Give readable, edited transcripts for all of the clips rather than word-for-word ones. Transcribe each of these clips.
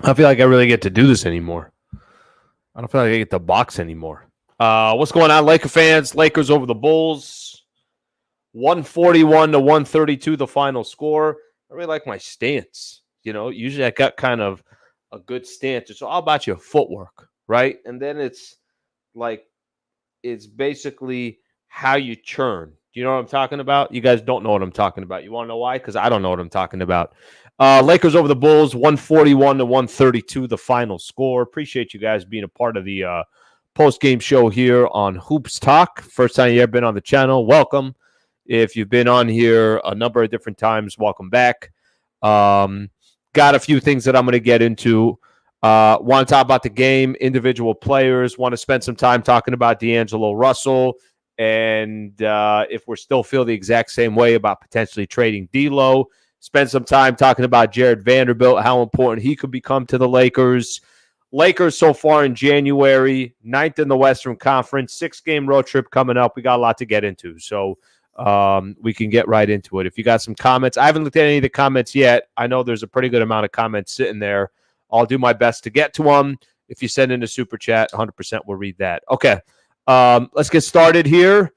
I don't feel like I really get to do this anymore. I don't feel like I get to box anymore. What's going on, Laker fans? Lakers over the Bulls. 141 to 132, the final score. I really like my stance. Usually I got kind of a good stance. It's all about your footwork, right? And then it's basically how you churn. Do you know what I'm talking about? You guys don't know what I'm talking about. You want to know why? Because I don't know what I'm talking about. Lakers over the Bulls, 141 to 132, the final score. Appreciate you guys being a part of the post-game show here on Hoops Talk. First time you ever been on the channel, welcome. If you've been on here a number of different times, welcome back. Got a few things that I'm going to get into. Want to talk about the game, individual players. Want to spend some time talking about D'Angelo Russell, and if we're still feel the exact same way about potentially trading D'Lo. Spend some time talking about Jared Vanderbilt, how important he could become to the Lakers. Lakers so far in January, 9th in the Western Conference, 6-game road trip coming up. We got a lot to get into, so we can get right into it. If you got some comments, I haven't looked at any of the comments yet. I know there's a pretty good amount of comments sitting there. I'll do my best to get to them. If you send in a super chat, 100% we'll read that. Okay, let's get started here.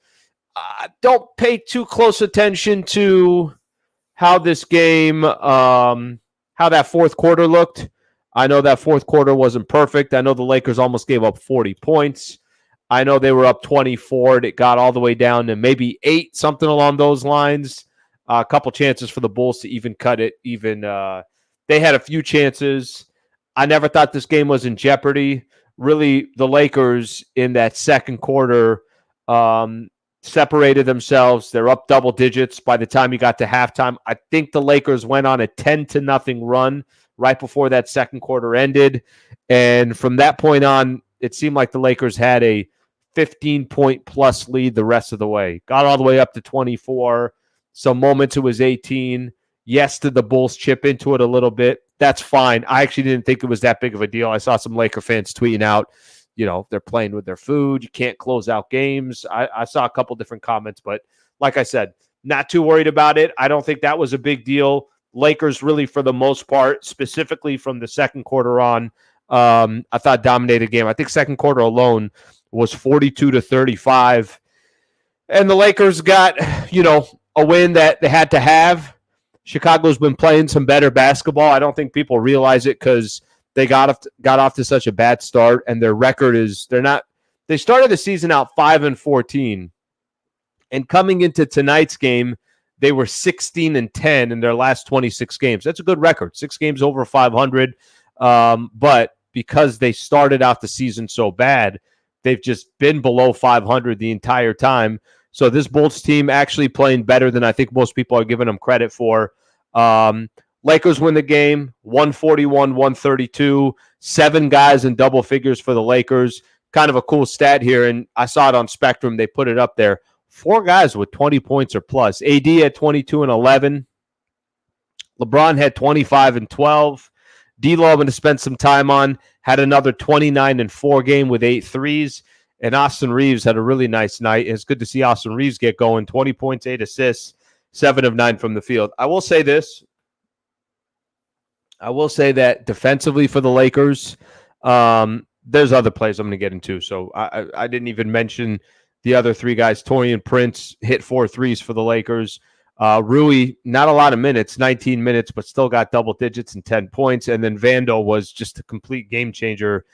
Don't pay too close attention to how this game, how that fourth quarter looked. I know that fourth quarter wasn't perfect. I know the Lakers almost gave up 40 points. I know they were up 24. It got all the way down to maybe 8, something along those lines. A couple chances for the Bulls to even cut it. They had a few chances. I never thought this game was in jeopardy. Really, the Lakers in that second quarter separated themselves. They're up double digits by the time you got to halftime. I think the Lakers went on a 10-0 run right before that second quarter ended. And from that point on, it seemed like the Lakers had a 15-point plus lead the rest of the way. Got all the way up to 24. Some moments it was 18. Yes, did the Bulls chip into it a little bit? That's fine. I actually didn't think it was that big of a deal. I saw some Laker fans tweeting out, they're playing with their food. You can't close out games. I saw a couple different comments, but like I said, not too worried about it. I don't think that was a big deal. Lakers really, for the most part, specifically from the second quarter on, I thought dominated game. I think second quarter alone was 42-35. And the Lakers got, a win that they had to have. Chicago's been playing some better basketball. I don't think people realize it because they got off to such a bad start, and their record is they started the season out 5-14. And coming into tonight's game, they were 16-10 in their last 26 games. That's a good record. 6 games over 500. But because they started out the season so bad, they've just been below 500 the entire time. So this Bulls team actually playing better than I think most people are giving them credit for. Lakers win the game, 141-132. 7 guys in double figures for the Lakers. Kind of a cool stat here, and I saw it on Spectrum. They put it up there. 4 guys with 20 points or plus. AD had 22 and 11. LeBron had 25 and 12. D'Lo, I'm going to spend some time on, had another 29 and 4 game with 8 threes. And Austin Reeves had a really nice night. It's good to see Austin Reeves get going. 20 points, 8 assists, 7 of 9 from the field. I will say this. I will say that defensively for the Lakers, there's other plays I'm going to get into. So I didn't even mention the other 3 guys. Taurean Prince hit 4 threes for the Lakers. Rui, not a lot of minutes, 19 minutes, but still got double digits and 10 points. And then Vando was just a complete game changer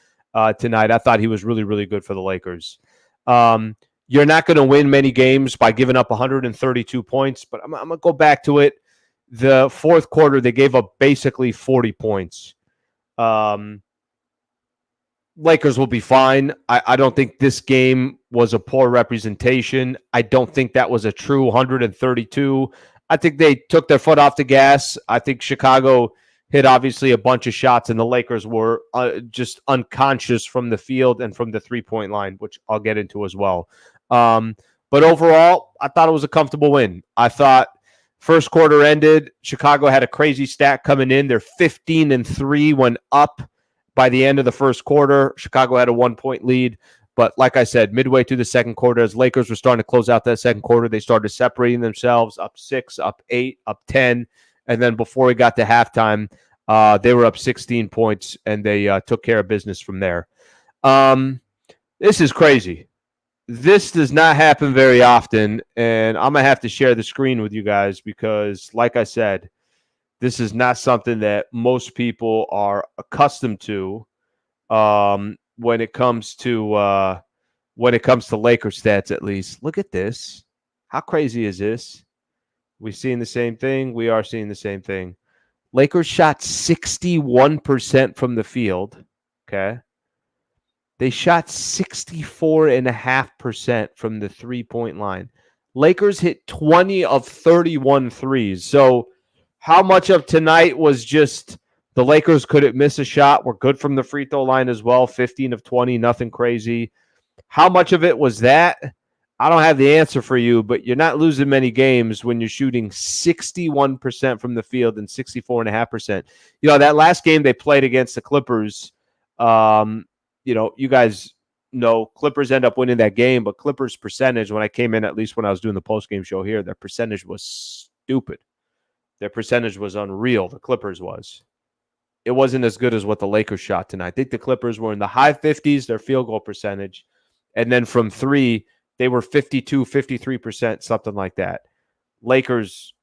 tonight. I thought he was really, really good for the Lakers. You're not going to win many games by giving up 132 points, but I'm going to go back to it. The fourth quarter, they gave up basically 40 points. Lakers will be fine. I don't think this game was a poor representation. I don't think that was a true 132. I think they took their foot off the gas. I think Chicago hit obviously a bunch of shots, and the Lakers were just unconscious from the field and from the three-point line, which I'll get into as well. But overall, I thought it was a comfortable win. I thought first quarter ended, Chicago had a crazy stat coming in. They're 15-3 when up by the end of the first quarter. Chicago had a 1-point lead. But like I said, midway through the second quarter, as Lakers were starting to close out that second quarter, they started separating themselves, up 6, up 8, up 10. And then before we got to halftime, They were up 16 points, and they took care of business from there. This is crazy. This does not happen very often, and I'm going to have to share the screen with you guys because, like I said, this is not something that most people are accustomed to when it comes to Laker stats. At least, look at this. How crazy is this? We seeing the same thing? We are seeing the same thing. Lakers shot 61% from the field. Okay. They shot 64.5% from the 3-point line. Lakers hit 20 of 31 threes. So how much of tonight was just the Lakers couldn't miss a shot? We're good from the free throw line as well. 15 of 20, nothing crazy. How much of it was that? I don't have the answer for you, but you're not losing many games when you're shooting 61% from the field and 64.5%. You know, that last game they played against the Clippers, you guys know Clippers end up winning that game, but Clippers percentage, when I came in, at least when I was doing the post-game show here, their percentage was stupid. Their percentage was unreal. The Clippers was. It wasn't as good as what the Lakers shot tonight. I think the Clippers were in the high 50s, their field goal percentage. And then from three, they were 52, 53%, something like that. Lakers,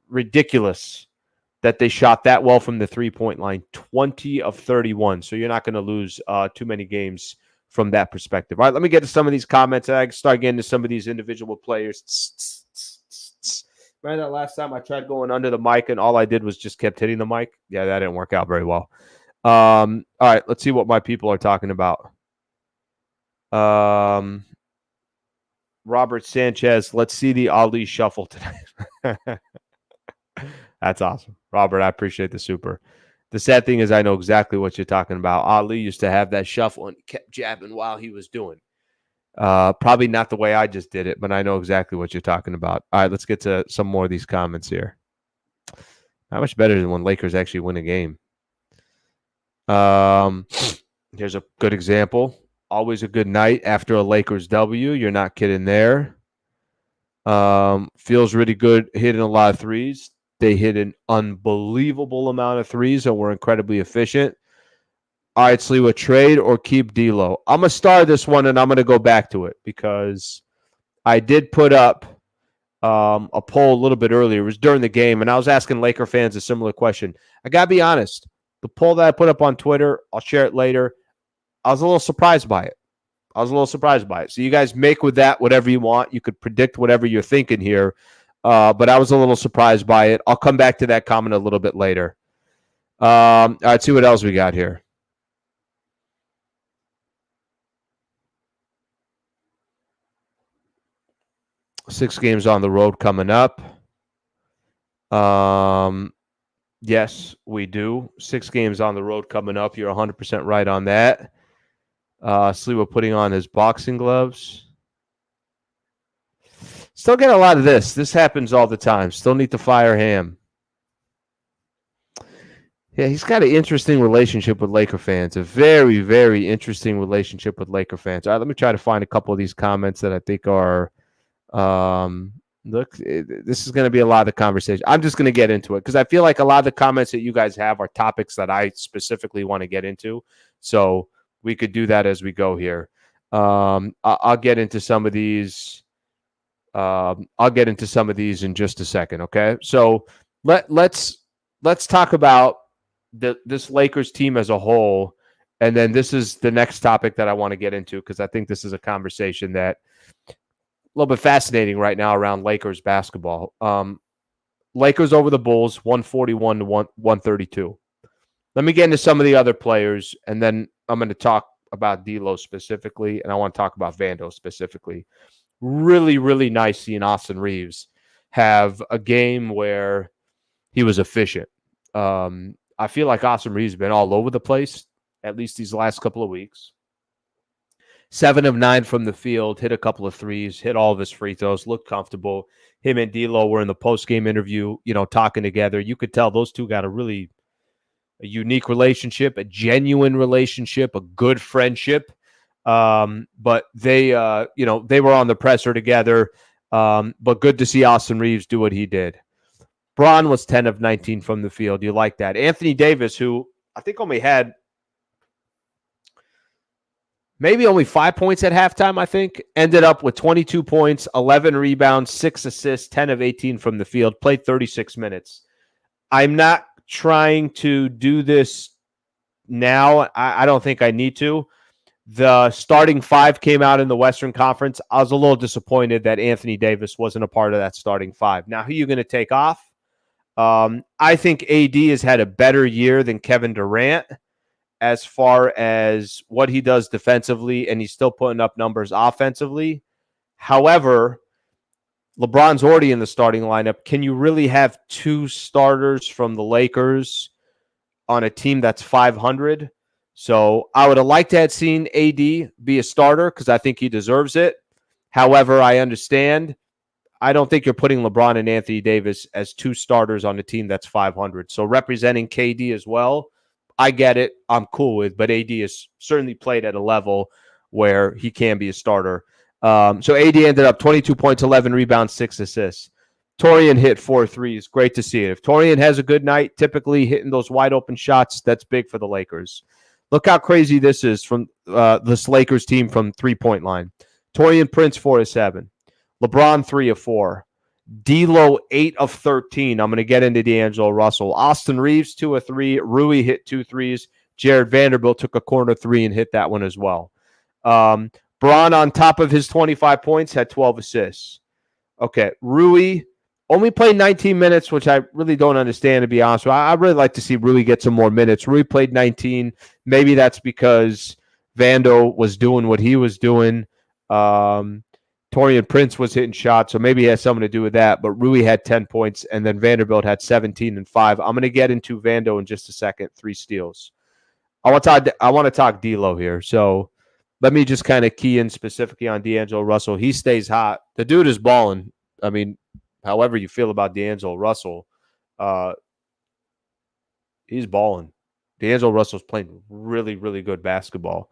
ridiculous that they shot that well from the 3-point line, 20 of 31. So you're not going to lose too many games from that perspective. All right, let me get to some of these comments. I can start getting to some of these individual players. Remember that last time I tried going under the mic and all I did was just kept hitting the mic? Yeah, that didn't work out very well. All right, let's see what my people are talking about. Robert Sanchez, let's see the Ali shuffle tonight. That's awesome. Robert, I appreciate the super. The sad thing is I know exactly what you're talking about. Ali used to have that shuffle and kept jabbing while he was doing. Probably not the way I just did it, but I know exactly what you're talking about. All right, let's get to some more of these comments here. How much better than when Lakers actually win a game? Here's a good example. Always a good night after a Lakers W. You're not kidding there. Feels really good hitting a lot of threes. They hit an unbelievable amount of threes and were incredibly efficient. All right, Sliwa, trade or keep D'Lo? I'm going to start this one, and I'm going to go back to it because I did put up a poll a little bit earlier. It was during the game, and I was asking Laker fans a similar question. I got to be honest. The poll that I put up on Twitter, I'll share it later. I was a little surprised by it. So you guys make with that whatever you want. You could predict whatever you're thinking here. But I was a little surprised by it. I'll come back to that comment a little bit later. All right, see what else we got here. Six games on the road coming up. Yes, we do. 6 games on the road coming up. You're 100% right on that. Sliwa putting on his boxing gloves. Still get a lot of this. This happens all the time. Still need to fire Ham. Yeah, he's got an interesting relationship with Laker fans. A very, very interesting relationship with Laker fans. All right, let me try to find a couple of these comments that I think are look, this is going to be a lot of the conversation. I'm just going to get into it because I feel like a lot of the comments that you guys have are topics that I specifically want to get into. So we could do that as we go here. I'll get into some of these. In just a second. Okay, so let's talk about this Lakers team as a whole, and then this is the next topic that I want to get into because I think this is a conversation that a little bit fascinating right now around Lakers basketball. Lakers over the Bulls, 141 to 132. Let me get into some of the other players, and then I'm going to talk about D'Lo specifically, and I want to talk about Vando specifically. Really, really nice seeing Austin Reeves have a game where he was efficient. I feel like Austin Reeves has been all over the place, at least these last couple of weeks. 7 of 9 from the field, hit a couple of threes, hit all of his free throws, looked comfortable. Him and D'Lo were in the post-game interview, talking together. You could tell those two got a unique relationship, a genuine relationship, a good friendship. But they were on the presser together. But good to see Austin Reeves do what he did. Braun was 10 of 19 from the field. You like that. Anthony Davis, who I think only had maybe only 5 points at halftime, I think, ended up with 22 points, 11 rebounds, 6 assists, 10 of 18 from the field, played 36 minutes. I'm not trying to do this now. I don't think I need to. The starting five came out in the Western Conference. I was a little disappointed that Anthony Davis wasn't a part of that starting five. Now, who are you going to take off? I think AD has had a better year than Kevin Durant as far as what he does defensively, and he's still putting up numbers offensively. However, LeBron's already in the starting lineup. Can you really have two starters from the Lakers on a team that's 500? So I would have liked to have seen AD be a starter because I think he deserves it. However, I understand. I don't think you're putting LeBron and Anthony Davis as two starters on a team that's 500. So representing KD as well, I get it. I'm cool with, but AD has certainly played at a level where he can be a starter. So AD ended up 22 points, 11 rebounds, 6 assists. Torian hit 4 threes. Great to see it. If Torian has a good night, typically hitting those wide open shots, that's big for the Lakers. Look how crazy this is from this Lakers team from 3-point line. Torian Prince, 4 of 7. LeBron, 3 of 4. D'Lo, 8 of 13. I'm going to get into D'Angelo Russell. Austin Reeves, 2 of 3. Rui hit 2 threes. Jared Vanderbilt took a corner 3 and hit that one as well. Braun, on top of his 25 points, had 12 assists. Okay, Rui only played 19 minutes, which I really don't understand, to be honest with you. I really like to see Rui get some more minutes. Rui played 19. Maybe that's because Vando was doing what he was doing. Torian Prince was hitting shots, so maybe it has something to do with that. But Rui had 10 points, and then Vanderbilt had 17 and 5. I'm going to get into Vando in just a second. 3 steals. I want to talk D'Lo here. So let me just kind of key in specifically on D'Angelo Russell. He stays hot. The dude is balling. I mean, however you feel about D'Angelo Russell, he's balling. D'Angelo Russell's playing really, really good basketball.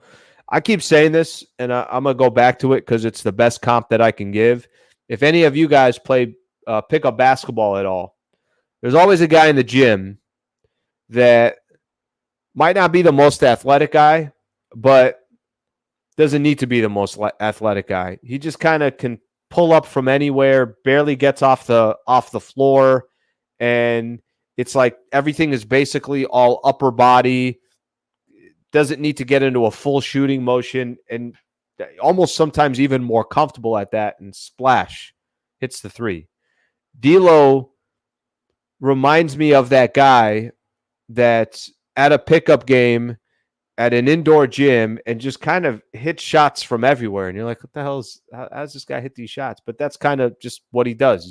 I keep saying this, and I'm going to go back to it because it's the best comp that I can give. If any of you guys play pickup basketball at all, there's always a guy in the gym that might not be the most athletic guy, but doesn't need to be the most athletic guy. He just kind of can pull up from anywhere, barely gets off the floor, and it's like everything is basically all upper body. Doesn't need to get into a full shooting motion, and almost sometimes even more comfortable at that, and splash, hits the 3. D'Lo reminds me of that guy that's at a pickup game at an indoor gym and just kind of hits shots from everywhere. And you're like, what the hell how's this guy hit these shots? But that's kind of just what he does.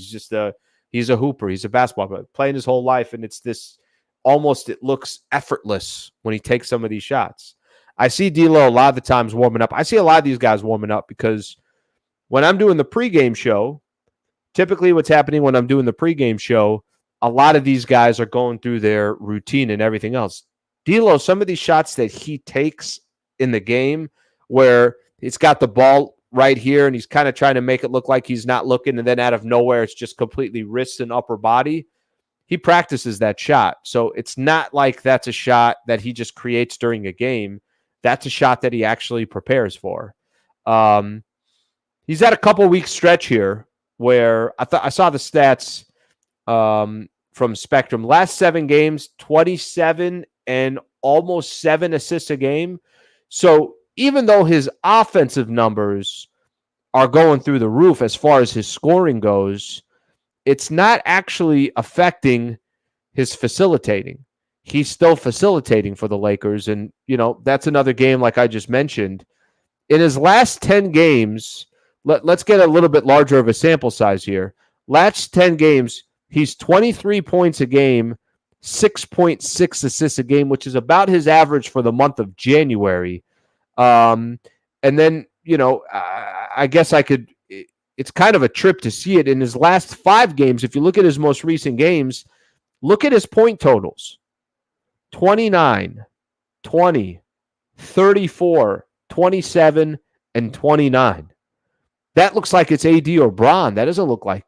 He's a hooper. He's a basketball player, playing his whole life. And it's this almost, it looks effortless when he takes some of these shots. I see D'Lo a lot of the times warming up. I see a lot of these guys warming up because when I'm doing the pregame show, typically what's happening when I'm doing the pregame show, a lot of these guys are going through their routine and everything else. D'Lo, some of these shots that he takes in the game where he's got the ball right here and he's kind of trying to make it look like he's not looking, and then out of nowhere it's just completely wrist and upper body. He practices that shot. So it's not like that's a shot that he just creates during a game. That's a shot that he actually prepares for. He's had a couple week stretch here where I saw the stats from Spectrum. Last 7 games, 27 and almost 7 assists a game. So even though his offensive numbers are going through the roof as far as his scoring goes, it's not actually affecting his facilitating. He's still facilitating for the Lakers. And, that's another game like I just mentioned. In his last 10 games, let's get a little bit larger of a sample size here. Last 10 games, he's 23 points a game, 6.6 assists a game, which is about his average for the month of January. And then, I guess it's kind of a trip to see it in his last 5 games. If you look at his most recent games, look at his point totals: 29, 20, 34, 27, and 29. That looks like it's AD or Braun. That doesn't look like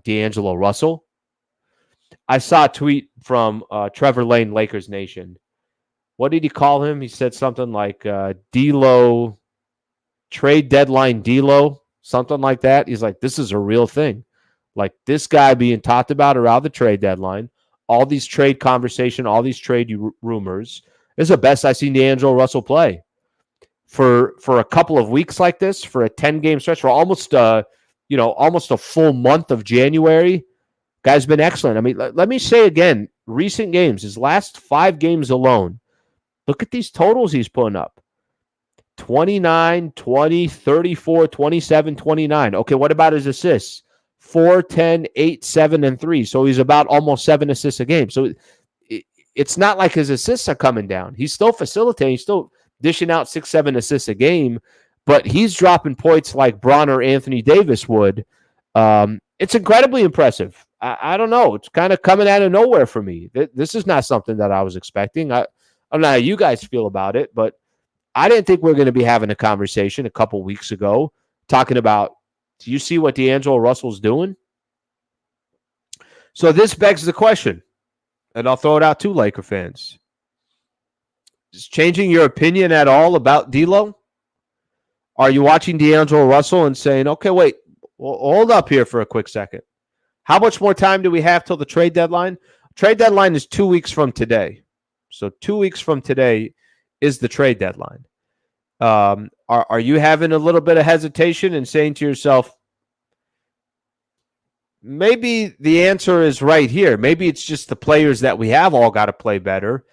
D'Angelo Russell. I saw a tweet from Trevor Lane, Lakers Nation. What did he call him? He said something like D-Lo, trade deadline D-Lo, something like that. He's like, this is a real thing. Like this guy being talked about around the trade deadline, all these trade conversation, all these trade rumors. This is the best I've seen D'Angelo Russell play for a couple of weeks like this, for a 10-game stretch, for almost almost a full month of January. Guy's been excellent. I mean, let me say again, recent games, his last 5 games alone, look at these totals he's putting up. 29, 20, 34, 27, 29. Okay, what about his assists? 4, 10, 8, 7, and 3. So he's about almost 7 assists a game. So it's not like his assists are coming down. He's still facilitating. He's still dishing out 6, 7 assists a game, but he's dropping points like Bron or Anthony Davis would. It's incredibly impressive. I don't know. It's kind of coming out of nowhere for me. This is not something that I was expecting. I don't know how you guys feel about it, but I didn't think we were going to be having a conversation a couple weeks ago talking about, do you see what D'Angelo Russell's doing? So this begs the question, and I'll throw it out to Laker fans. Is changing your opinion at all about D'Lo? Are you watching D'Angelo Russell and saying, okay, wait, well, hold up here for a quick second. How much more time do we have till the trade deadline? Trade deadline is 2 weeks from today. So 2 weeks from today is the trade deadline. Are you having a little bit of hesitation and saying to yourself, maybe the answer is right here. Maybe it's just the players that we have all got to play better,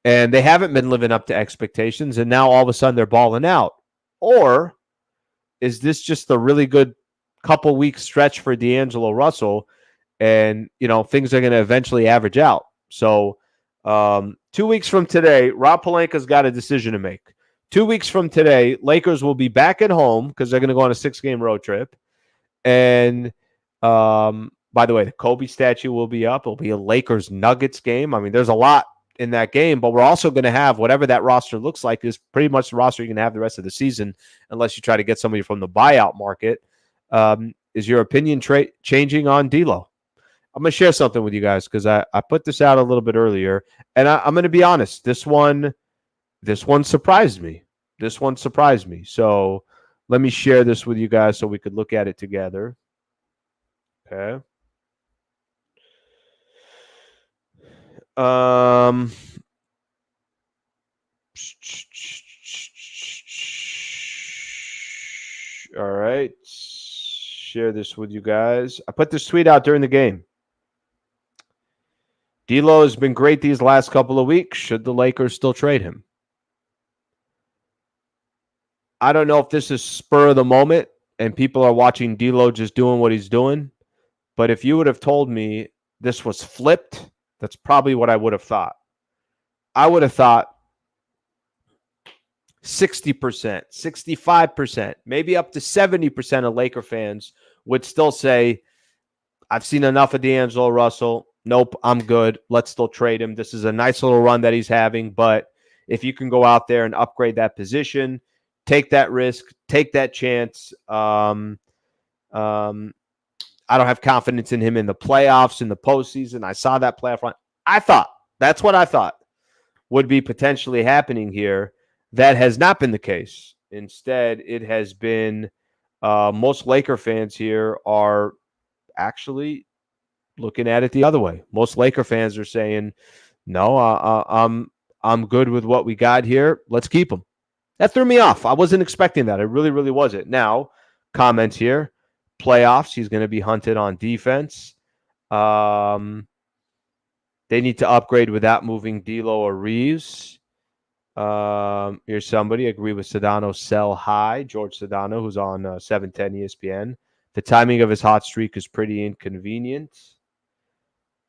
and they haven't been living up to expectations, and now all of a sudden they're balling out. Or is this just a really good couple weeks stretch for D'Angelo Russell, and things are going to eventually average out? So 2 weeks from today, Rob Pelinka's got a decision to make. 2 weeks from today, Lakers will be back at home because they're going to go on a 6-game road trip. And by the way, the Kobe statue will be up. It'll be a Lakers Nuggets game. I mean, there's a lot in that game, but we're also going to have whatever that roster looks like is pretty much the roster you're going to have the rest of the season, unless you try to get somebody from the buyout market. Is your opinion changing on D'Lo? I'm going to share something with you guys because I put this out a little bit earlier, and I'm going to be honest. This one surprised me. So let me share this with you guys so we could look at it together. Okay. All right. Share this with you guys. I put this tweet out during the game. D'Lo has been great these last couple of weeks. Should the Lakers still trade him? I don't know if this is spur of the moment and people are watching D'Lo just doing what he's doing. But if you would have told me this was flipped, that's probably what I would have thought. I would have thought 60%, 65%, maybe up to 70% of Laker fans would still say, I've seen enough of D'Angelo Russell. Nope, I'm good. Let's still trade him. This is a nice little run that he's having. But if you can go out there and upgrade that position, take that risk, take that chance. I don't have confidence in him in the playoffs, in the postseason. I saw that playoff run. That's what I thought would be potentially happening here. That has not been the case. Instead, it has been most Laker fans here are actually looking at it the other way. Most Laker fans are saying, no, I'm good with what we got here. Let's keep him. That threw me off. I wasn't expecting that. I really, really wasn't. Now, comments here. Playoffs, he's going to be hunted on defense. They need to upgrade without moving D'Lo or Reeves. Here's somebody. Agree with Sedano. Sell high. George Sedano, who's on 710 ESPN. The timing of his hot streak is pretty inconvenient.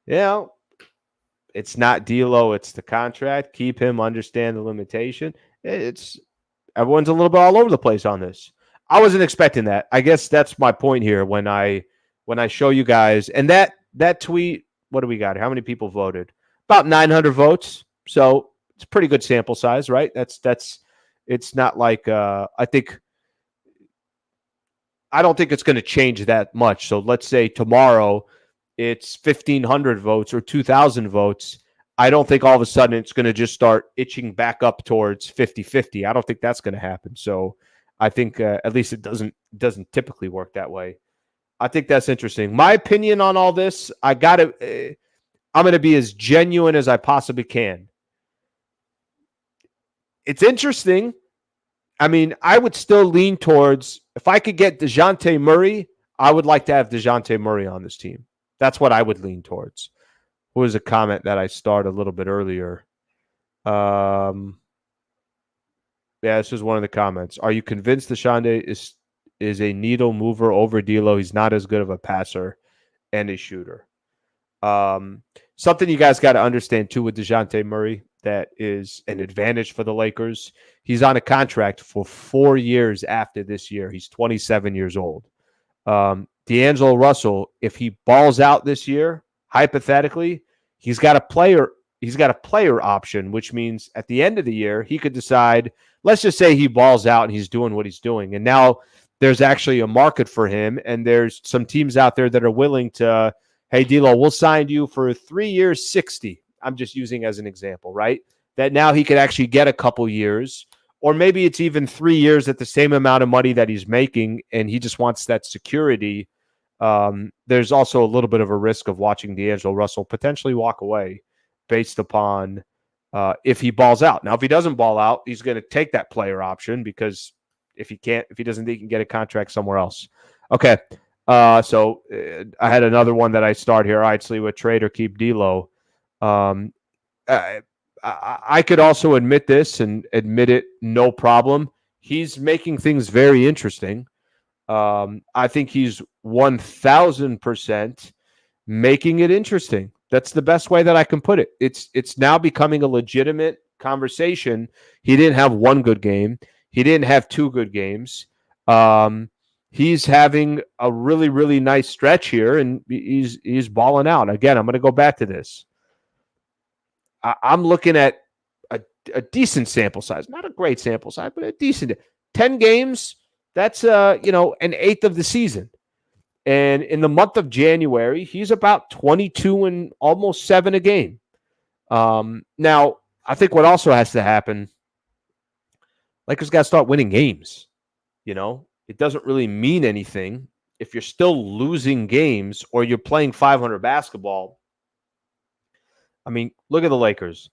Yeah, it's not D'Lo. It's the contract. Keep him. Understand the limitation. Everyone's a little bit all over the place on this. I wasn't expecting that. I guess that's my point here when I show you guys. And that tweet, what do we got here? How many people voted? About 900 votes. So it's a pretty good sample size, right? It's not like I don't think it's going to change that much. So let's say tomorrow it's 1,500 votes or 2,000 votes, I don't think all of a sudden it's going to just start itching back up towards 50-50. I don't think that's going to happen. So I think at least it doesn't typically work that way. I think that's interesting. My opinion on all this, I'm going to be as genuine as I possibly can. It's interesting. I mean, I would still lean towards, if I could get DeJounte Murray, I would like to have DeJounte Murray on this team. That's what I would lean towards. What was a comment that I started a little bit earlier? Yeah, this is one of the comments. Are you convinced DeJounte is a needle mover over D'Lo? He's not as good of a passer and a shooter. Something you guys got to understand too with DeJounte Murray that is an advantage for the Lakers. He's on a contract for 4 years after this year. He's 27 years old. D'Angelo Russell, if he balls out this year, hypothetically, he's got a player option, which means at the end of the year, he could decide, let's just say he balls out and he's doing what he's doing. And now there's actually a market for him. And there's some teams out there that are willing to, hey, D'Lo, we'll sign you for 3 years, 60. I'm just using as an example, right? That now he could actually get a couple years, or maybe it's even 3 years at the same amount of money that he's making, and he just wants that security. There's also a little bit of a risk of watching D'Angelo Russell potentially walk away based upon if he balls out. Now, if he doesn't ball out, he's going to take that player option because if he doesn't think he can get a contract somewhere else. Okay. So I had another one that I start here. I'd sleep with trade or keep D'Lo. I could also admit this and admit it no problem. He's making things very interesting. I think he's 1,000% making it interesting. That's the best way that I can put it. It's now becoming a legitimate conversation. He didn't have one good game. He didn't have two good games. He's having a really, really nice stretch here, and he's balling out. Again, I'm going to go back to this. I'm looking at a decent sample size, not a great sample size, but a decent 10 games. That's an eighth of the season. And in the month of January, he's about 22 and almost 7 a game. Now, I think what also has to happen, Lakers got to start winning games. It doesn't really mean anything if you're still losing games or you're playing 500 basketball. I mean, look at the Lakers.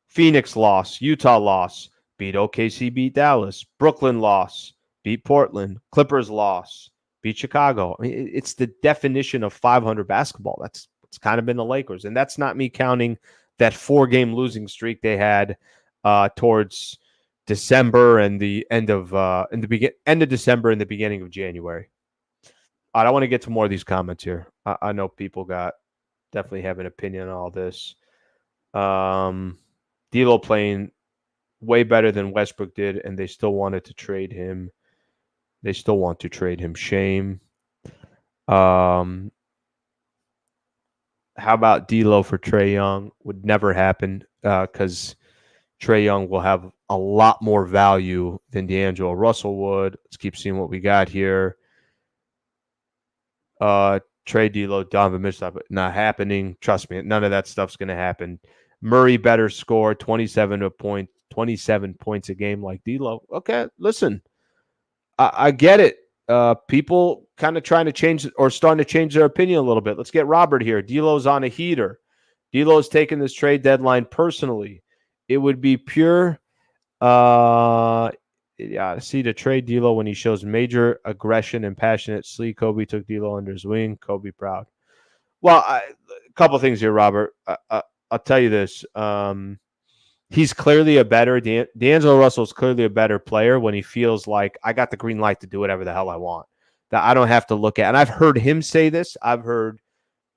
Phoenix loss, Utah loss, beat OKC, beat Dallas, Brooklyn loss, beat Portland, Clippers loss, beat Chicago. I mean, it's the definition of 500 basketball. It's kind of been the Lakers. And that's not me counting that 4-game losing streak they had towards December and the end of December and the beginning of January. I don't want to get to more of these comments here. I know people definitely have an opinion on all this. D'Lo playing way better than Westbrook did, and they still wanted to trade him. They still want to trade him. Shame. How about D'Lo for Trae Young? Would never happen because Trae Young will have a lot more value than D'Angelo Russell would. Let's keep seeing what we got here. Trade D'Lo, Donovan Mitchell, not happening. Trust me, none of that stuff's going to happen. Murray better score 27 points a game like D'Lo. Okay, listen, I get it. People kind of trying to change or starting to change their opinion a little bit. Let's get Robert here. D'Lo's on a heater. D'Lo's taking this trade deadline personally. It would be pure. See to trade D'Lo when he shows major aggression and passionate sleep. Kobe took D'Lo under his wing. Kobe proud. Well, a couple things here, Robert. I'll tell you this. He's clearly a better D'Angelo Russell's clearly a better player when he feels like I got the green light to do whatever the hell I want. That I don't have to look at. And I've heard him say this. I've heard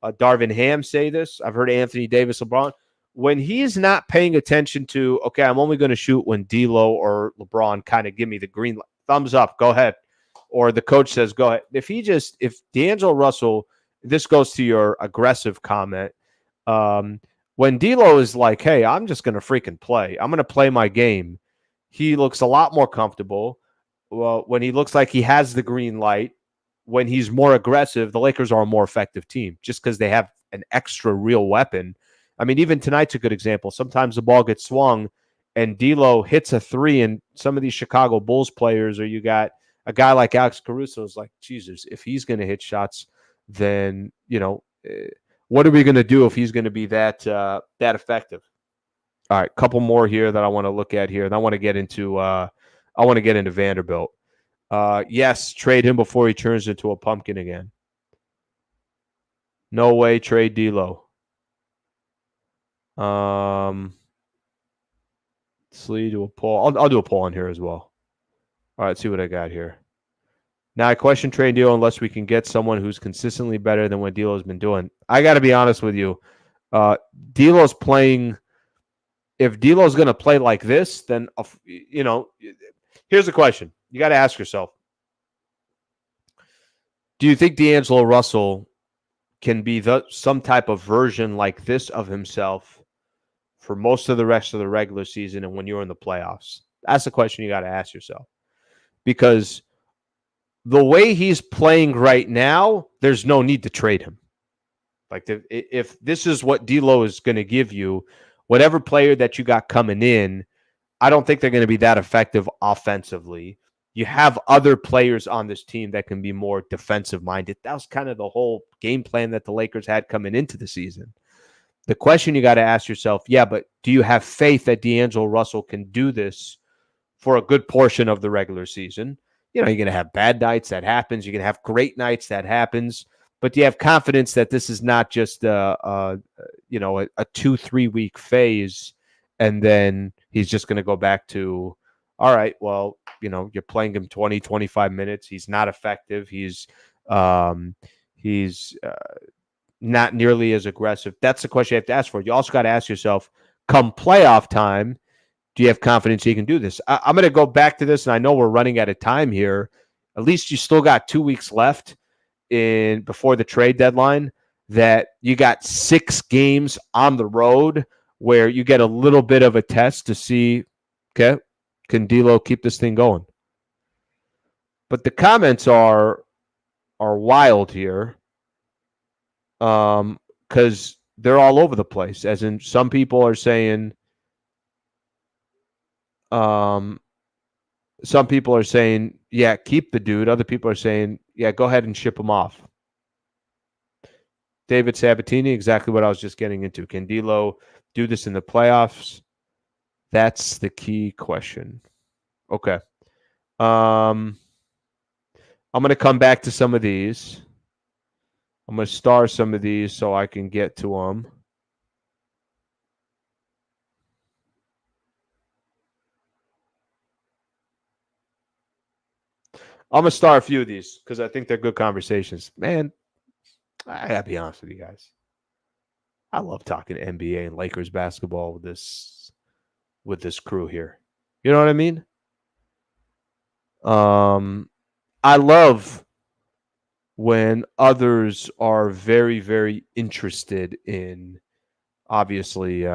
Darvin Ham say this. I've heard Anthony Davis, LeBron. When he's not paying attention to, okay, I'm only going to shoot when D'Lo or LeBron kind of give me the green light, thumbs up, go ahead. Or the coach says, go ahead. If D'Angelo Russell, this goes to your aggressive comment. When D'Lo is like, hey, I'm just going to freaking play. I'm going to play my game. He looks a lot more comfortable. Well, when he looks like he has the green light, when he's more aggressive, the Lakers are a more effective team just because they have an extra real weapon. I mean, even tonight's a good example. Sometimes the ball gets swung and D'Lo hits a three, and some of these Chicago Bulls players, or you got a guy like Alex Caruso is like, Jesus, if he's going to hit shots, then, what are we going to do if he's going to be that effective? All right, couple more here that I want to look at here, and I want to get into Vanderbilt. Yes, trade him before he turns into a pumpkin again. No way, trade D'Lo. Let's do a poll. I'll do a poll on here as well. All right, let's see what I got here. Now, I question trade D'Lo unless we can get someone who's consistently better than what D'Lo's been doing. I got to be honest with you. D'Lo's playing. If D'Lo's going to play like this, then, here's the question. You got to ask yourself, do you think D'Angelo Russell can be some type of version like this of himself for most of the rest of the regular season and when you're in the playoffs? That's the question you got to ask yourself. Because the way he's playing right now, there's no need to trade him. Like, if this is what D'Lo is going to give you, whatever player that you got coming in, I don't think they're going to be that effective offensively. You have other players on this team that can be more defensive-minded. That was kind of the whole game plan that the Lakers had coming into the season. The question you got to ask yourself, but do you have faith that D'Angelo Russell can do this for a good portion of the regular season? You're going to have bad nights, that happens. You're going to have great nights, that happens. But do you have confidence that this is not just a 2-3 week phase, and then he's just going to go back to, all right, well, you're playing him 20, 25 minutes. He's not effective. He's not nearly as aggressive. That's the question you have to ask for. You also got to ask yourself, come playoff time, do you have confidence he can do this? I'm going to go back to this, and I know we're running out of time here. At least you still got 2 weeks left before the trade deadline, that you got 6 games on the road where you get a little bit of a test to see, okay, can D'Lo keep this thing going? But the comments are wild here, because they're all over the place. As in, some people are saying, yeah, keep the dude. Other people are saying, yeah, go ahead and ship him off. David Sabatini, exactly what I was just getting into. Can D'Lo do this in the playoffs? That's the key question. Okay. I'm going to come back to some of these. I'm going to star some of these so I can get to them. I'm going to star a few of these because I think they're good conversations. Man, I got to be honest with you guys. I love talking to NBA and Lakers basketball with this crew here. You know what I mean? I love when others are very, very interested in, obviously,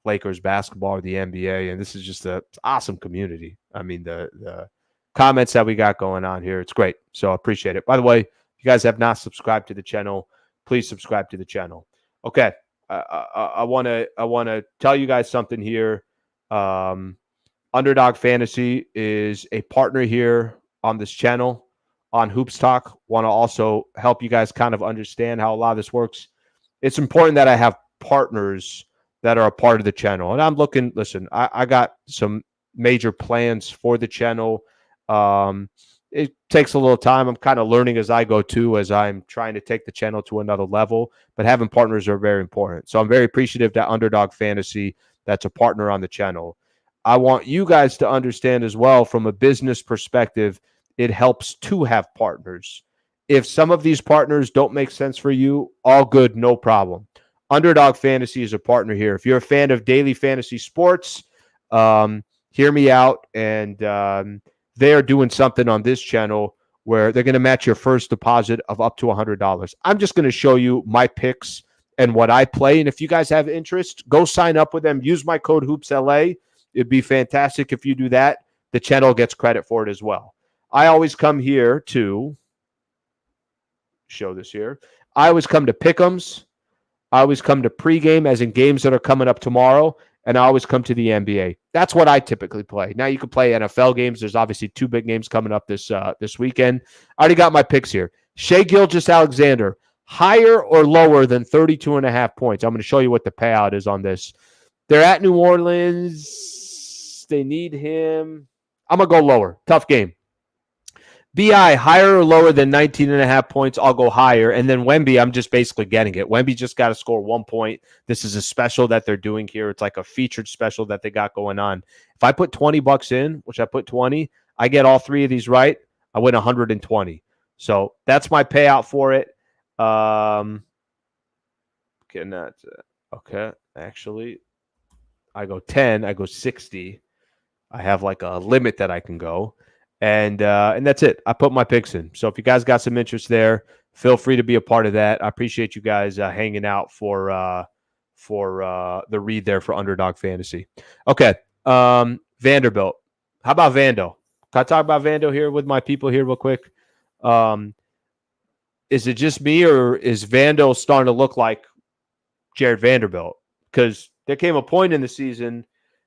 Lakers basketball or the NBA, and this is just an awesome community. I mean, the comments that we got going on here, it's great. So I appreciate it. By the way, if you guys have not subscribed to the channel, please subscribe to the channel. Okay, I want to tell you guys something here. Underdog Fantasy is a partner here on this channel on Hoops Talk. Want to also help you guys kind of understand how a lot of this works. It's important that I have partners that are a part of the channel. And I'm looking, listen, I got some major plans for the channel. It takes a little time. I'm kind of learning as I go too, as I'm trying to take the channel to another level. But having partners are very important. So I'm very appreciative that Underdog Fantasy, that's a partner on the channel. I want you guys to understand as well, from a business perspective, it helps to have partners. If some of these partners don't make sense for you, all good, no problem. Underdog Fantasy is a partner here. If you're a fan of daily fantasy sports, hear me out. And they are doing something on this channel where they're going to match your first deposit of up to $100. I'm just going to show you my picks and what I play. And if you guys have interest, go sign up with them. Use my code HoopsLA. It'd be fantastic if you do that. The channel gets credit for it as well. I always come here to show this here. I always come to Pick'ems. I always come to pregame, as in games that are coming up tomorrow, and I always come to the NBA. That's what I typically play. Now you can play NFL games. There's obviously 2 big games coming up this weekend. I already got my picks here. Shai Gilgeous-Alexander, higher or lower than 32.5 points? I'm going to show you what the payout is on this. They're at New Orleans. They need him. I'm going to go lower. Tough game. BI, higher or lower than 19.5 points, I'll go higher. And then Wemby, I'm just basically getting it. Wemby just got to score 1 point. This is a special that they're doing here. It's like a featured special that they got going on. If I put $20 in, which I put 20, I get all 3 of these right, I win 120. So that's my payout for it. Okay. Actually, I go 10, I go 60. I have like a limit that I can go. And that's it. I put my picks in. So if you guys got some interest there, feel free to be a part of that. I appreciate you guys hanging out for the read there for Underdog Fantasy. Okay, Vanderbilt. How about Vando? Can I talk about Vando here with my people here real quick? Is it just me, or is Vando starting to look like Jared Vanderbilt? Because there came a point in the season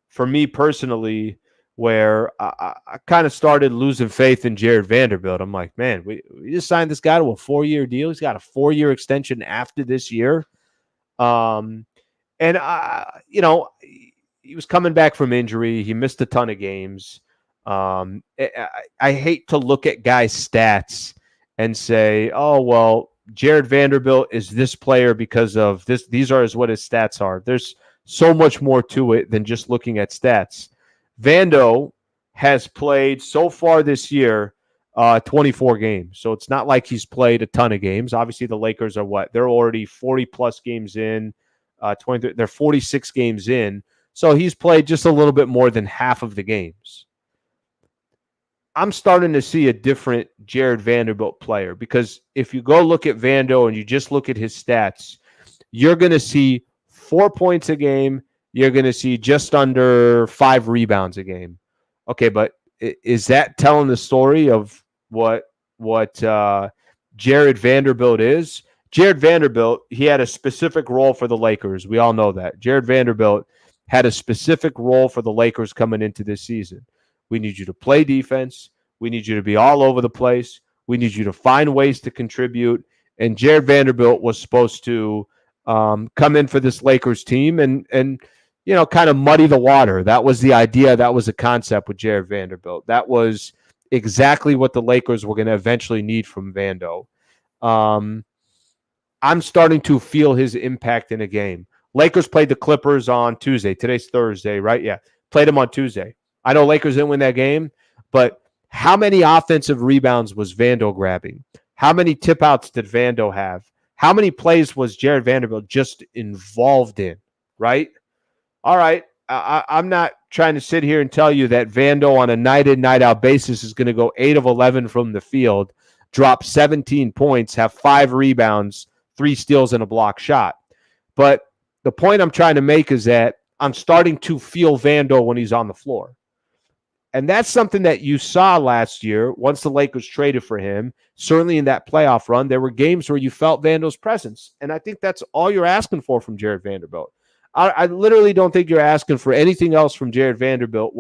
for me personally where I kind of started losing faith in Jared Vanderbilt. I'm like, man, we just signed this guy to a 4-year deal. He's got a 4-year extension after this year. And he was coming back from injury. He missed a ton of games. I hate to look at guys' stats and say, oh, well, Jared Vanderbilt is this player because of this. These are what his stats are. There's so much more to it than just looking at stats. Vando has played so far this year 24 games. So it's not like he's played a ton of games. Obviously, the Lakers are what? They're already 40-plus games in. They're 46 games in. So he's played just a little bit more than half of the games. I'm starting to see a different Jared Vanderbilt player because if you go look at Vando and you just look at his stats, you're going to see 4 points a game. You're going to see just under 5 rebounds a game. Okay, but is that telling the story of what Jared Vanderbilt is? Jared Vanderbilt, he had a specific role for the Lakers. We all know that. Jared Vanderbilt had a specific role for the Lakers coming into this season. We need you to play defense. We need you to be all over the place. We need you to find ways to contribute. And Jared Vanderbilt was supposed to come in for this Lakers team and kind of muddy the water. That was the idea. That was the concept with Jared Vanderbilt. That was exactly what the Lakers were going to eventually need from Vando. I'm starting to feel his impact in a game. Lakers played the Clippers on Tuesday. Today's Thursday, right? Yeah. Played them on Tuesday. I know Lakers didn't win that game, but how many offensive rebounds was Vando grabbing? How many tip outs did Vando have? How many plays was Jared Vanderbilt just involved in, right? All right, I'm not trying to sit here and tell you that Vando on a night-in, night-out basis is going to go 8 of 11 from the field, drop 17 points, have 5 rebounds, 3 steals, and a block shot. But the point I'm trying to make is that I'm starting to feel Vando when he's on the floor. And that's something that you saw last year once the Lakers traded for him. Certainly in that playoff run, there were games where you felt Vando's presence. And I think that's all you're asking for from Jared Vanderbilt. I literally don't think you're asking for anything else from Jared Vanderbilt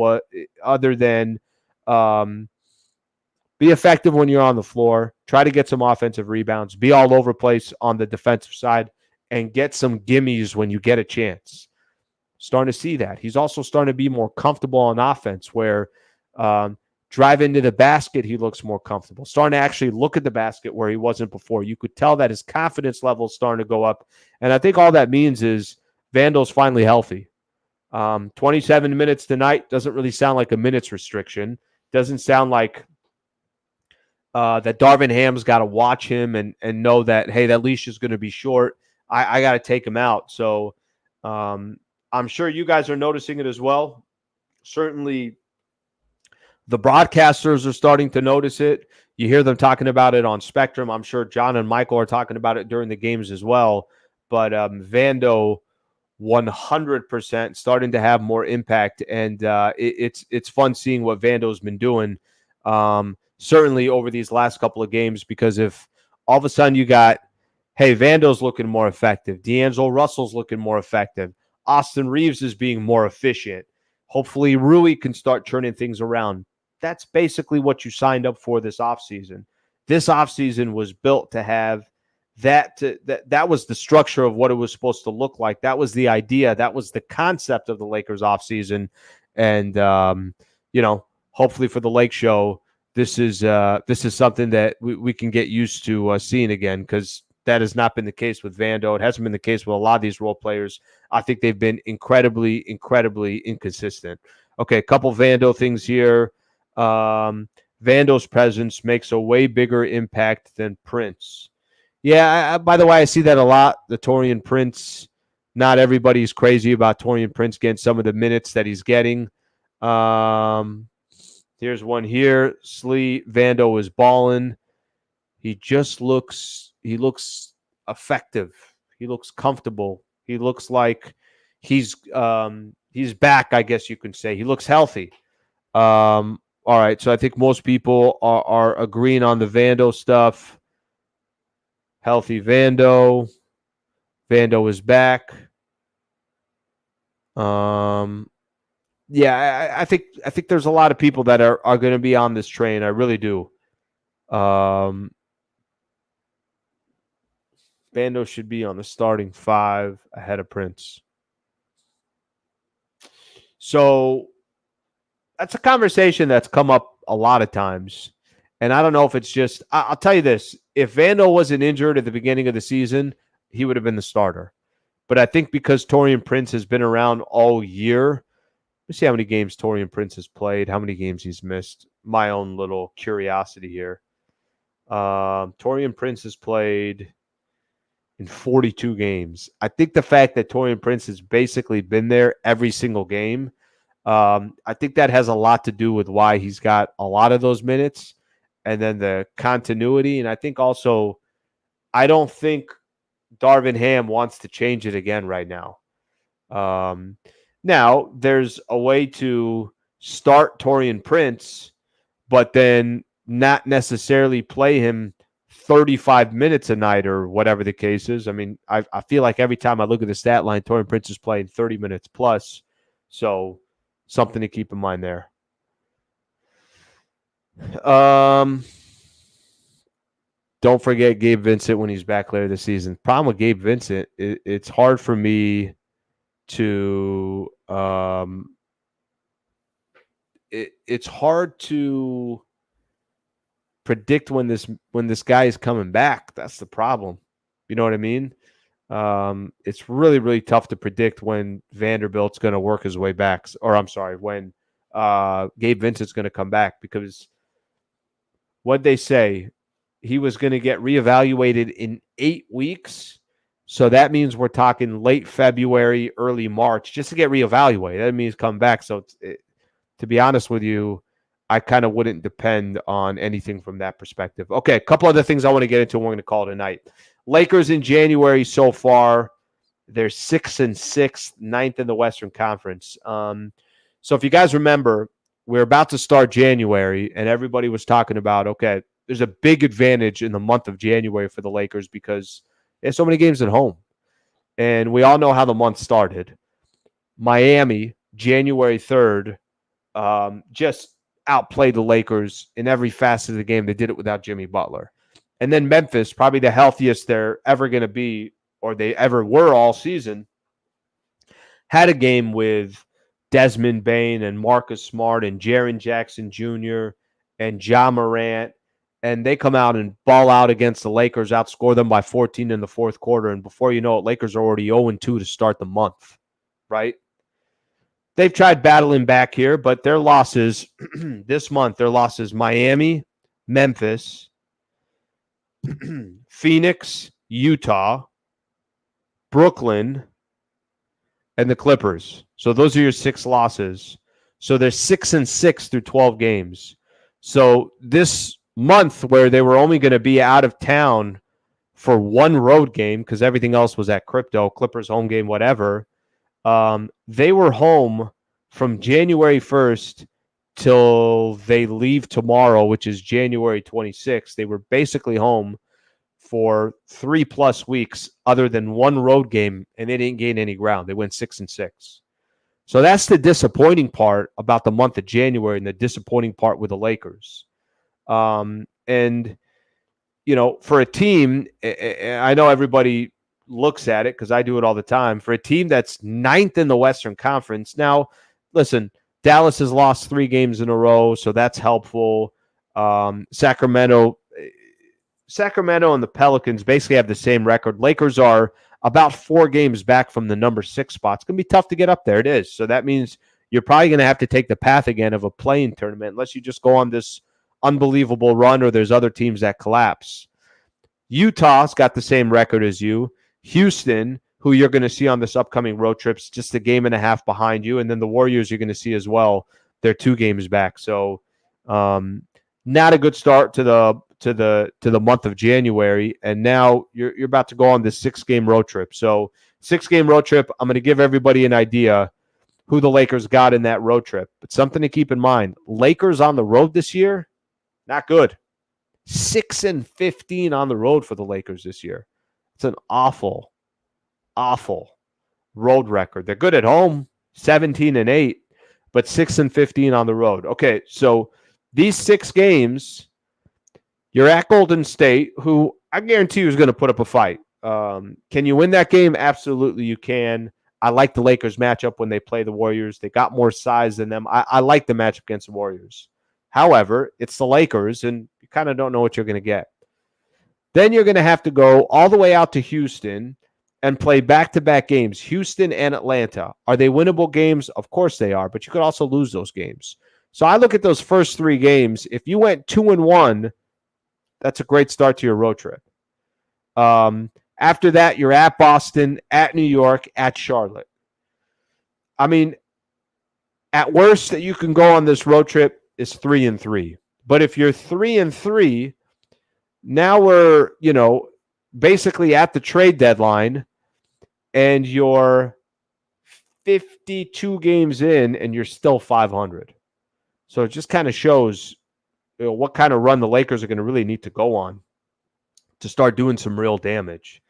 other than be effective when you're on the floor, try to get some offensive rebounds, be all over the place on the defensive side, and get some gimmies when you get a chance. Starting to see that. He's also starting to be more comfortable on offense where drive into the basket, he looks more comfortable. Starting to actually look at the basket where he wasn't before. You could tell that his confidence level is starting to go up. And I think all that means is Vando's finally healthy. 27 minutes tonight doesn't really sound like a minutes restriction. Doesn't sound like that Darvin Ham's got to watch him and know that, hey, that leash is going to be short. I got to take him out. So I'm sure you guys are noticing it as well. Certainly the broadcasters are starting to notice it. You hear them talking about it on Spectrum. I'm sure John and Michael are talking about it during the games as well. But Vando 100% starting to have more impact, and it's fun seeing what Vando's been doing certainly over these last couple of games, because if all of a sudden you got hey, Vando's looking more effective. D'Angelo Russell's looking more effective. Austin Reeves is being more efficient. Hopefully, Rui can start turning things around. That's basically what you signed up for this offseason. This offseason was built to have that was the structure of what it was supposed to look like. That was the idea. That was the concept of the Lakers offseason. And hopefully for the Lake Show, this is something that we can get used to seeing again, because that has not been the case with Vando. It hasn't been the case with a lot of these role players. I think they've been incredibly, incredibly inconsistent. Okay, a couple Vando things here. Vando's presence makes a way bigger impact than Prince. Yeah, by the way, I see that a lot. The Taurean Prince. Not everybody's crazy about Taurean Prince getting some of the minutes that he's getting. Here's one here. Slee Vando is balling. He looks effective. He looks comfortable. He looks like he's back, I guess you can say. He looks healthy. All right, so I think most people are agreeing on the Vando stuff. Healthy Vando. Vando is back. Yeah, I think there's a lot of people that are going to be on this train. I really do. Vando should be on the starting 5 ahead of Prince. So that's a conversation that's come up a lot of times. And I don't know if it's just, I'll tell you this. If Vando wasn't injured at the beginning of the season, he would have been the starter. But I think because Taurean Prince has been around all year, let's see how many games Taurean Prince has played, how many games he's missed. My own little curiosity here. Taurean Prince has played in 42 games. I think the fact that Taurean Prince has basically been there every single game, I think that has a lot to do with why he's got a lot of those minutes, and then the continuity. And I think also, I don't think Darvin Ham wants to change it again right now. Now, there's a way to start Taurean Prince, but then not necessarily play him 35 minutes a night or whatever the case is. I mean, I feel like every time I look at the stat line, Taurean Prince is playing 30 minutes plus. So something to keep in mind there. Don't forget Gabe Vincent when he's back later this season. Problem with Gabe Vincent, it's hard for me to it's hard to predict when this guy is coming back. That's the problem. You know what I mean? It's really, really tough to predict when Vanderbilt's going to work his way back. Or I'm sorry, when Gabe Vincent's going to come back, because what'd they say? He was going to get reevaluated in 8 weeks. So that means we're talking late February, early March, just to get reevaluated. That means come back. So to be honest with you, I kind of wouldn't depend on anything from that perspective. Okay, a couple other things I want to get into, and we're going to call it a night. Lakers in January so far, they're 6-6, 9th in the Western Conference. So if you guys remember, we're about to start January, and everybody was talking about, okay, there's a big advantage in the month of January for the Lakers because there's so many games at home. And we all know how the month started. Miami, January 3rd, just outplayed the Lakers in every facet of the game. They did it without Jimmy Butler. And then Memphis, probably the healthiest they're ever going to be, or they ever were all season, had a game with Desmond Bane and Marcus Smart and Jaren Jackson Jr. and Ja Morant. And they come out and ball out against the Lakers, outscore them by 14 in the fourth quarter. And before you know it, Lakers are already 0-2 to start the month, right? They've tried battling back here, but their losses this month, their losses: Miami, Memphis, Phoenix, Utah, Brooklyn, and the Clippers. So those are your 6 losses. So they're 6-6 through 12 games. So this month, where they were only going to be out of town for one road game because everything else was at Crypto, Clippers home game, whatever, they were home from January 1st till they leave tomorrow, which is January 26th. They were basically home for 3+ weeks other than one road game, and they didn't gain any ground. They went 6-6. So that's the disappointing part about the month of January and the disappointing part with the Lakers. And, for a team, I know everybody looks at it because I do it all the time. For a team that's ninth in the Western Conference. Now, listen, Dallas has lost 3 games in a row, so that's helpful. Sacramento and the Pelicans basically have the same record. Lakers are about 4 games back from the number 6 spot. It's going to be tough to get up there. It is. So that means you're probably going to have to take the path again of a play-in tournament unless you just go on this unbelievable run or there's other teams that collapse. Utah's got the same record as you. Houston, who you're going to see on this upcoming road trips, just a game and a half behind you. And then the Warriors you're going to see as well. They're 2 games back. So not a good start to the month of January, and now you're about to go on this 6-game road trip. So 6-game road trip, I'm going to give everybody an idea who the Lakers got in that road trip. But something to keep in mind, Lakers on the road this year, not good. 6-15 on the road for the Lakers this year. It's an awful road record. They're good at home, 17-8, but 6-15 on the road. Okay, so these 6 games, you're at Golden State, who I guarantee you is going to put up a fight. Can you win that game? Absolutely, you can. I like the Lakers matchup when they play the Warriors. They got more size than them. I like the matchup against the Warriors. However, it's the Lakers, and you kind of don't know what you're going to get. Then you're going to have to go all the way out to Houston and play back-to-back games, Houston and Atlanta. Are they winnable games? Of course they are, but you could also lose those games. So I look at those first 3 games. If you went 2-1, that's a great start to your road trip. After that, you're at Boston, at New York, at Charlotte. I mean, at worst that you can go on this road trip is 3-3. But if you're 3-3, now we're, basically at the trade deadline, and you're 52 games in, and you're still 500. So it just kind of shows what kind of run the Lakers are going to really need to go on to start doing some real damage.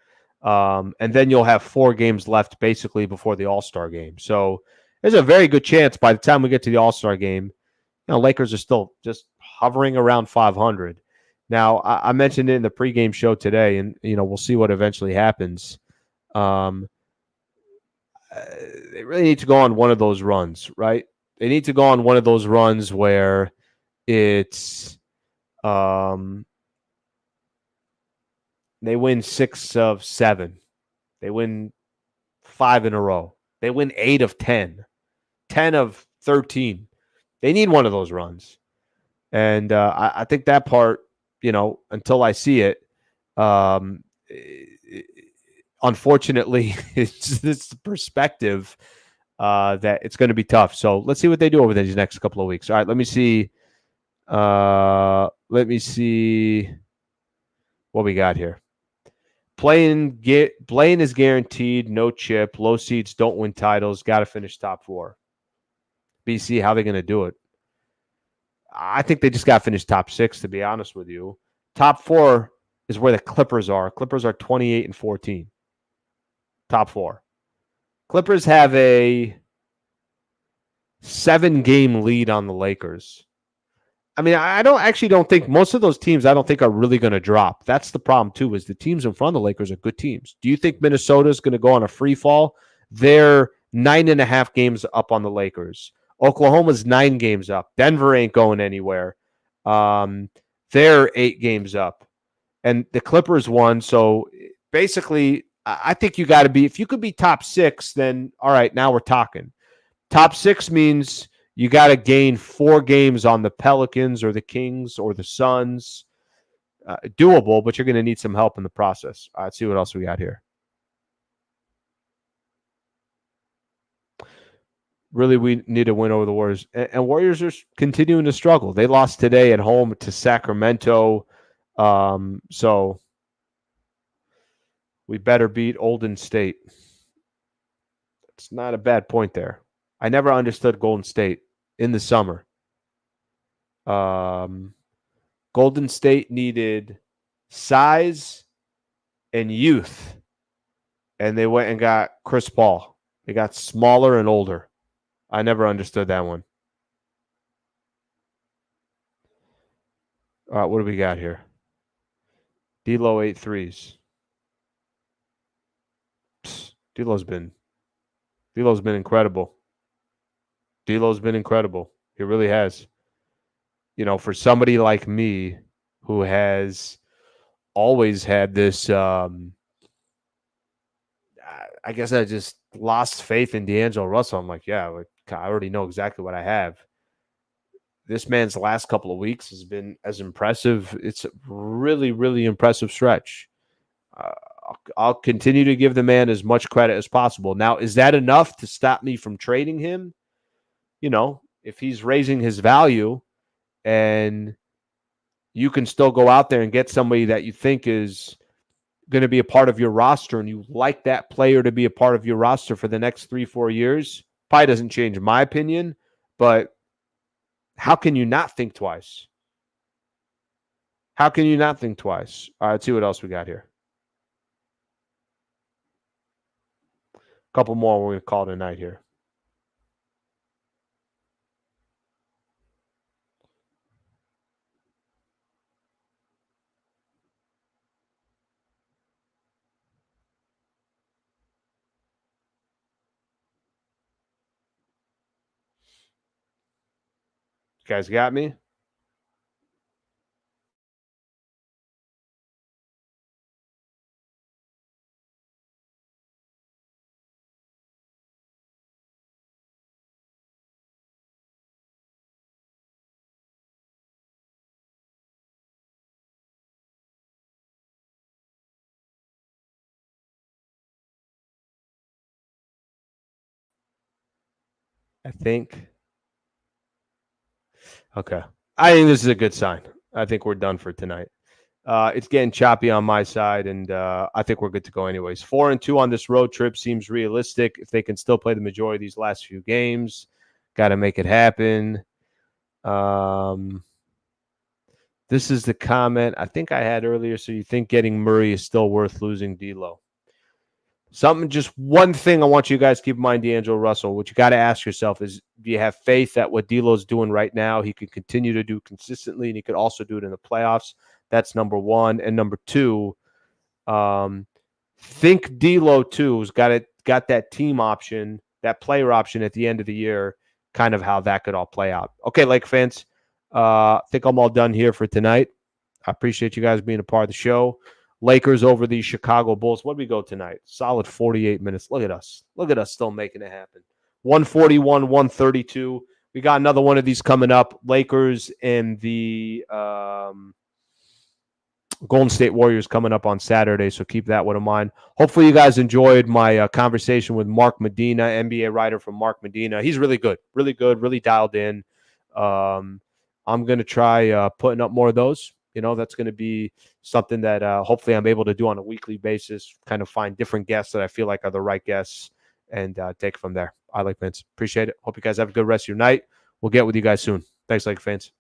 And then you'll have 4 games left basically before the All-Star game. So there's a very good chance by the time we get to the All-Star game, Lakers are still just hovering around 500. Now, I mentioned it in the pregame show today, and, we'll see what eventually happens. They really need to go on one of those runs, right? They need to go on one of those runs where it's they win 6 of 7. They win 5 in a row. They win 8 of 10, 10 of 13. They need one of those runs. And I think that part, until I see it, unfortunately, it's this perspective that it's going to be tough. So let's see what they do over these next couple of weeks. All right, let me see. What we got here. Playing is guaranteed, no chip. Low seeds don't win titles. Got to finish top 4. BC, how are they going to do it? I think they just got to finish top 6, to be honest with you. Top 4 is where the Clippers are. Clippers are 28-14. Top 4. Clippers have a 7-game lead on the Lakers. I mean, I don't think most of those teams are really going to drop. That's the problem, too, is the teams in front of the Lakers are good teams. Do you think Minnesota is going to go on a free fall? They're 9.5 games up on the Lakers. Oklahoma's 9 games up. Denver ain't going anywhere. They're 8 games up. And the Clippers won. So basically, I think you got to be, if you could be top 6, then all right, now we're talking. Top 6 means you got to gain 4 games on the Pelicans or the Kings or the Suns. Doable, but you're going to need some help in the process. All right, let's see what else we got here. Really, we need to win over the Warriors. And Warriors are continuing to struggle. They lost today at home to Sacramento. So we better beat Golden State. It's not a bad point there. I never understood Golden State in the summer. Golden State needed size and youth, and they went and got Chris Paul. They got smaller and older. I never understood that one. All right, what do we got here? D'Lo 8 threes. D'Lo's been incredible. D'Lo's been incredible. He really has. You know, for somebody like me who has always had this, I guess I just lost faith in D'Angelo Russell. I'm like, yeah, I already know exactly what I have. This man's last couple of weeks has been as impressive. It's a really, really impressive stretch. I'll continue to give the man as much credit as possible. Now, is that enough to stop me from trading him? You know, if he's raising his value and you can still go out there and get somebody that you think is going to be a part of your roster and you like that player to be a part of your roster for the next 3-4 years, probably doesn't change my opinion, but how can you not think twice? How can you not think twice? All right, let's see what else we got here. A couple more we're going to call tonight here. You guys got me? I think. Okay. I think this is a good sign. I think we're done for tonight. It's getting choppy on my side, and I think we're good to go anyways. 4-2 on this road trip seems realistic. If they can still play the majority of these last few games, got to make it happen. This is the comment I think I had earlier. So you think getting Murray is still worth losing D'Lo? Just one thing I want you guys to keep in mind, D'Angelo Russell, what you got to ask yourself is, do you have faith that what D'Lo's doing right now, he could continue to do consistently, and he could also do it in the playoffs? That's number one. And number two, think D'Lo too has got that team option, that player option at the end of the year, kind of how that could all play out. Okay, Lake fans, I think I'm all done here for tonight. I appreciate you guys being a part of the show. Lakers over the Chicago Bulls. What do we go tonight? Solid 48 minutes. Look at us. Look at us still making it happen. 141, 132. We got another one of these coming up. Lakers and the Golden State Warriors coming up on Saturday, so keep that one in mind. Hopefully you guys enjoyed my conversation with Mark Medina, NBA writer from Mark Medina. He's really good, really dialed in. I'm going to try putting up more of those. You know, that's going to be something that hopefully I'm able to do on a weekly basis, kind of find different guests that I feel like are the right guests and take it from there. I like Vince. Appreciate it. Hope you guys have a good rest of your night. We'll get with you guys soon. Thanks, like fans.